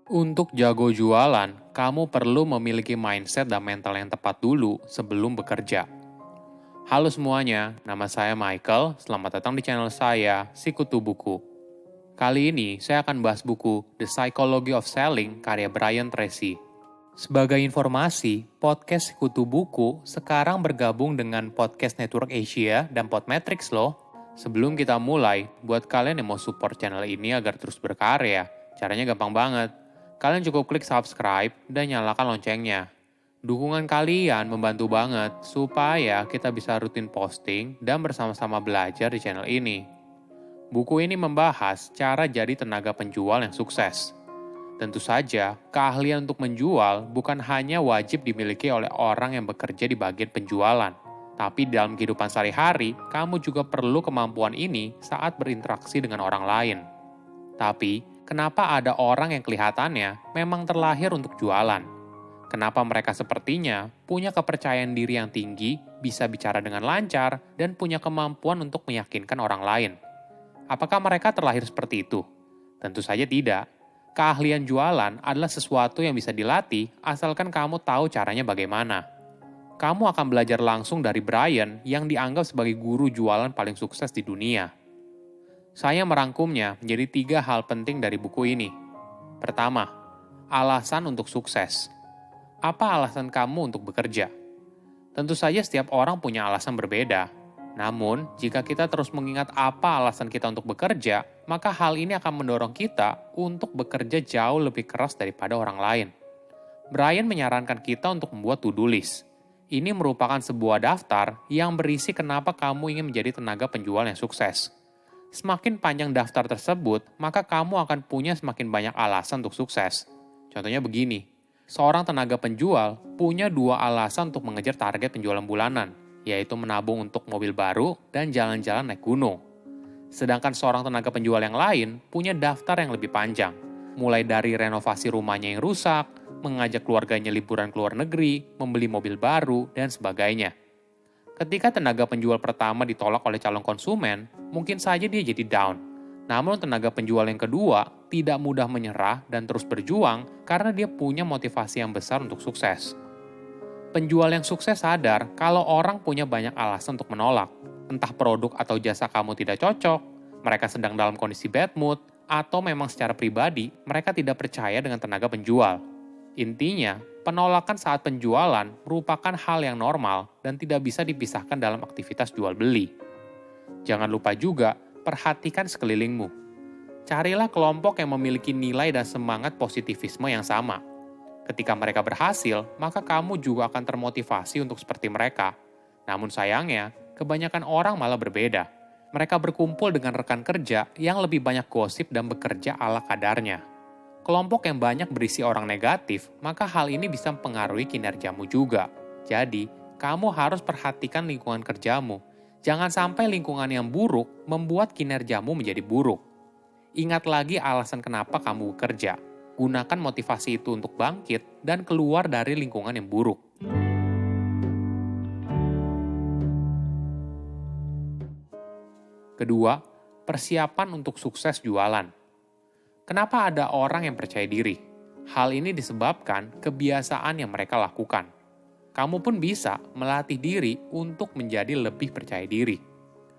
Untuk jago jualan, kamu perlu memiliki mindset dan mental yang tepat dulu sebelum bekerja. Halo semuanya, nama saya Michael. Selamat datang di channel saya, Sikutu Buku. Kali ini saya akan bahas buku The Psychology of Selling karya Brian Tracy. Sebagai informasi, podcast Sikutu Buku sekarang bergabung dengan Podcast Network Asia dan Podmetrics loh. Sebelum kita mulai, buat kalian yang mau support channel ini agar terus berkarya, caranya gampang banget. Kalian cukup klik subscribe dan nyalakan loncengnya. Dukungan kalian membantu banget supaya kita bisa rutin posting dan bersama-sama belajar di channel ini. Buku ini membahas cara jadi tenaga penjual yang sukses. Tentu saja, keahlian untuk menjual bukan hanya wajib dimiliki oleh orang yang bekerja di bagian penjualan. Tapi dalam kehidupan sehari-hari, kamu juga perlu kemampuan ini saat berinteraksi dengan orang lain. Tapi, kenapa ada orang yang kelihatannya memang terlahir untuk jualan? Kenapa mereka sepertinya punya kepercayaan diri yang tinggi, bisa bicara dengan lancar, dan punya kemampuan untuk meyakinkan orang lain? Apakah mereka terlahir seperti itu? Tentu saja tidak. Keahlian jualan adalah sesuatu yang bisa dilatih asalkan kamu tahu caranya bagaimana. Kamu akan belajar langsung dari Brian yang dianggap sebagai guru jualan paling sukses di dunia. Saya merangkumnya menjadi 3 hal penting dari buku ini. Pertama, alasan untuk sukses. Apa alasan kamu untuk bekerja? Tentu saja setiap orang punya alasan berbeda. Namun, jika kita terus mengingat apa alasan kita untuk bekerja, maka hal ini akan mendorong kita untuk bekerja jauh lebih keras daripada orang lain. Brian menyarankan kita untuk membuat to-do list. Ini merupakan sebuah daftar yang berisi kenapa kamu ingin menjadi tenaga penjual yang sukses. Semakin panjang daftar tersebut, maka kamu akan punya semakin banyak alasan untuk sukses. Contohnya begini, seorang tenaga penjual punya 2 alasan untuk mengejar target penjualan bulanan, yaitu menabung untuk mobil baru dan jalan-jalan naik gunung. Sedangkan seorang tenaga penjual yang lain punya daftar yang lebih panjang, mulai dari renovasi rumahnya yang rusak, mengajak keluarganya liburan ke luar negeri, membeli mobil baru, dan sebagainya. Ketika tenaga penjual pertama ditolak oleh calon konsumen, mungkin saja dia jadi down. Namun tenaga penjual yang kedua tidak mudah menyerah dan terus berjuang karena dia punya motivasi yang besar untuk sukses. Penjual yang sukses sadar kalau orang punya banyak alasan untuk menolak. Entah produk atau jasa kamu tidak cocok, mereka sedang dalam kondisi bad mood, atau memang secara pribadi mereka tidak percaya dengan tenaga penjual. Intinya, penolakan saat penjualan merupakan hal yang normal dan tidak bisa dipisahkan dalam aktivitas jual-beli. Jangan lupa juga, perhatikan sekelilingmu. Carilah kelompok yang memiliki nilai dan semangat positivisme yang sama. Ketika mereka berhasil, maka kamu juga akan termotivasi untuk seperti mereka. Namun sayangnya, kebanyakan orang malah berbeda. Mereka berkumpul dengan rekan kerja yang lebih banyak gosip dan bekerja ala kadarnya. Kelompok yang banyak berisi orang negatif, maka hal ini bisa mempengaruhi kinerjamu juga. Jadi, kamu harus perhatikan lingkungan kerjamu. Jangan sampai lingkungan yang buruk membuat kinerjamu menjadi buruk. Ingat lagi alasan kenapa kamu bekerja. Gunakan motivasi itu untuk bangkit dan keluar dari lingkungan yang buruk. Kedua, persiapan untuk sukses jualan. Kenapa ada orang yang percaya diri? Hal ini disebabkan kebiasaan yang mereka lakukan. Kamu pun bisa melatih diri untuk menjadi lebih percaya diri.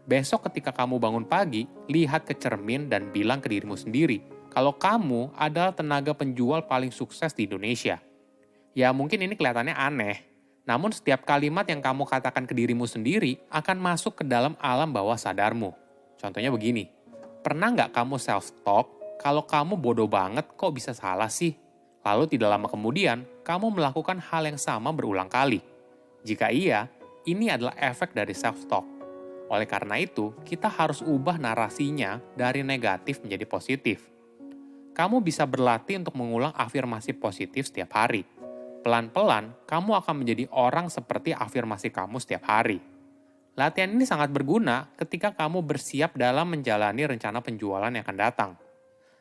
Besok ketika kamu bangun pagi, lihat ke cermin dan bilang ke dirimu sendiri, kalau kamu adalah tenaga penjual paling sukses di Indonesia. Ya mungkin ini kelihatannya aneh, namun setiap kalimat yang kamu katakan ke dirimu sendiri akan masuk ke dalam alam bawah sadarmu. Contohnya begini, pernah nggak kamu self-talk, kalau kamu bodoh banget kok bisa salah sih? Lalu tidak lama kemudian, kamu melakukan hal yang sama berulang kali. Jika iya, ini adalah efek dari self-talk. Oleh karena itu, kita harus ubah narasinya dari negatif menjadi positif. Kamu bisa berlatih untuk mengulang afirmasi positif setiap hari. Pelan-pelan, kamu akan menjadi orang seperti afirmasi kamu setiap hari. Latihan ini sangat berguna ketika kamu bersiap dalam menjalani rencana penjualan yang akan datang.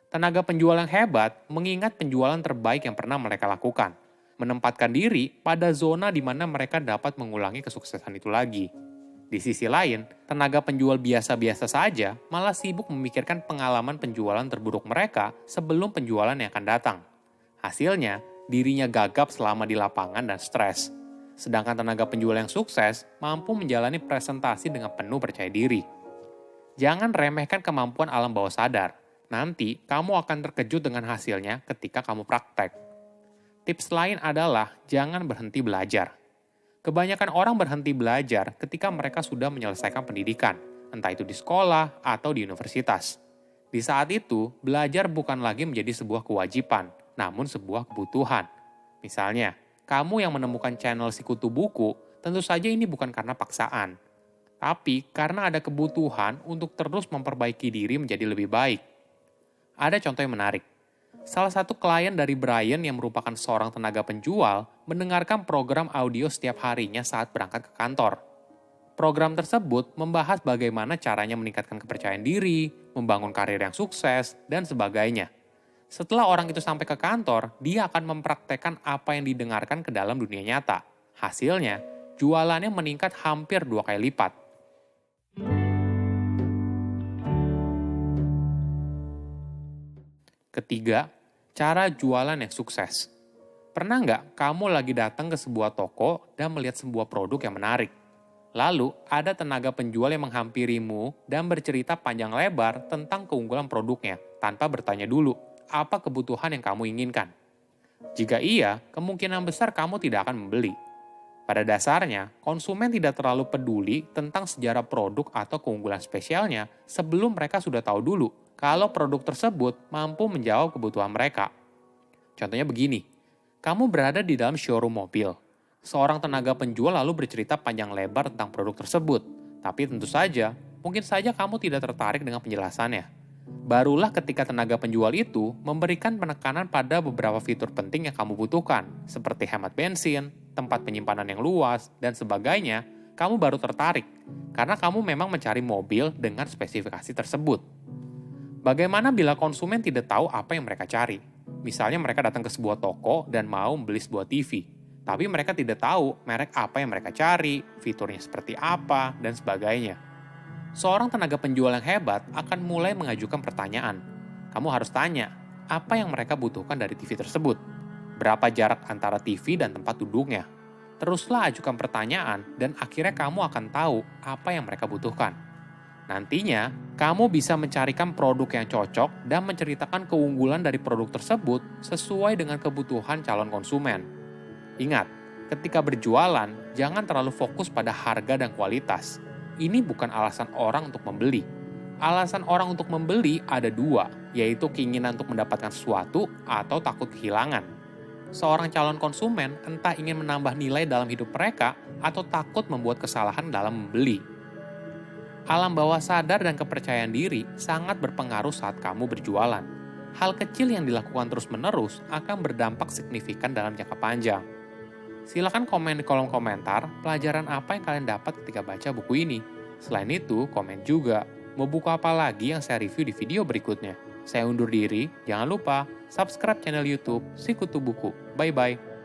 Tenaga penjual yang hebat mengingat penjualan terbaik yang pernah mereka lakukan, menempatkan diri pada zona di mana mereka dapat mengulangi kesuksesan itu lagi. Di sisi lain, tenaga penjual biasa-biasa saja malah sibuk memikirkan pengalaman penjualan terburuk mereka sebelum penjualan yang akan datang. Hasilnya, dirinya gagap selama di lapangan dan stres. Sedangkan tenaga penjual yang sukses mampu menjalani presentasi dengan penuh percaya diri. Jangan remehkan kemampuan alam bawah sadar. Nanti kamu akan terkejut dengan hasilnya ketika kamu praktek. Tips lain adalah jangan berhenti belajar. Kebanyakan orang berhenti belajar ketika mereka sudah menyelesaikan pendidikan, entah itu di sekolah atau di universitas. Di saat itu, belajar bukan lagi menjadi sebuah kewajiban, namun sebuah kebutuhan. Misalnya, kamu yang menemukan channel Sikutu Buku, tentu saja ini bukan karena paksaan, tapi karena ada kebutuhan untuk terus memperbaiki diri menjadi lebih baik. Ada contoh yang menarik. Salah satu klien dari Brian yang merupakan seorang tenaga penjual mendengarkan program audio setiap harinya saat berangkat ke kantor. Program tersebut membahas bagaimana caranya meningkatkan kepercayaan diri, membangun karir yang sukses, dan sebagainya. Setelah orang itu sampai ke kantor, dia akan mempraktekkan apa yang didengarkan ke dalam dunia nyata. Hasilnya, jualannya meningkat hampir 2 kali lipat. Ketiga, cara jualan yang sukses. Pernah nggak kamu lagi datang ke sebuah toko dan melihat sebuah produk yang menarik? Lalu, ada tenaga penjual yang menghampirimu dan bercerita panjang lebar tentang keunggulan produknya tanpa bertanya dulu, apa kebutuhan yang kamu inginkan? Jika iya, kemungkinan besar kamu tidak akan membeli. Pada dasarnya, konsumen tidak terlalu peduli tentang sejarah produk atau keunggulan spesialnya sebelum mereka sudah tahu dulu kalau produk tersebut mampu menjawab kebutuhan mereka. Contohnya begini, kamu berada di dalam showroom mobil. Seorang tenaga penjual lalu bercerita panjang lebar tentang produk tersebut. Tapi tentu saja, mungkin saja kamu tidak tertarik dengan penjelasannya. Barulah ketika tenaga penjual itu memberikan penekanan pada beberapa fitur penting yang kamu butuhkan, seperti hemat bensin, tempat penyimpanan yang luas, dan sebagainya, kamu baru tertarik, karena kamu memang mencari mobil dengan spesifikasi tersebut. Bagaimana bila konsumen tidak tahu apa yang mereka cari? Misalnya mereka datang ke sebuah toko dan mau membeli sebuah TV, tapi mereka tidak tahu merek apa yang mereka cari, fiturnya seperti apa, dan sebagainya. Seorang tenaga penjual yang hebat akan mulai mengajukan pertanyaan. Kamu harus tanya, apa yang mereka butuhkan dari TV tersebut? Berapa jarak antara TV dan tempat duduknya? Teruslah ajukan pertanyaan dan akhirnya kamu akan tahu apa yang mereka butuhkan. Nantinya, kamu bisa mencarikan produk yang cocok dan menceritakan keunggulan dari produk tersebut sesuai dengan kebutuhan calon konsumen. Ingat, ketika berjualan, jangan terlalu fokus pada harga dan kualitas. Ini bukan alasan orang untuk membeli. Alasan orang untuk membeli ada 2, yaitu keinginan untuk mendapatkan sesuatu atau takut kehilangan. Seorang calon konsumen entah ingin menambah nilai dalam hidup mereka atau takut membuat kesalahan dalam membeli. Alam bawah sadar dan kepercayaan diri sangat berpengaruh saat kamu berjualan. Hal kecil yang dilakukan terus-menerus akan berdampak signifikan dalam jangka panjang. Silakan komen di kolom komentar pelajaran apa yang kalian dapat ketika baca buku ini. Selain itu, komen juga mau buku apa lagi yang saya review di video berikutnya. Saya undur diri, jangan lupa subscribe channel YouTube Sikutu Buku. Bye-bye.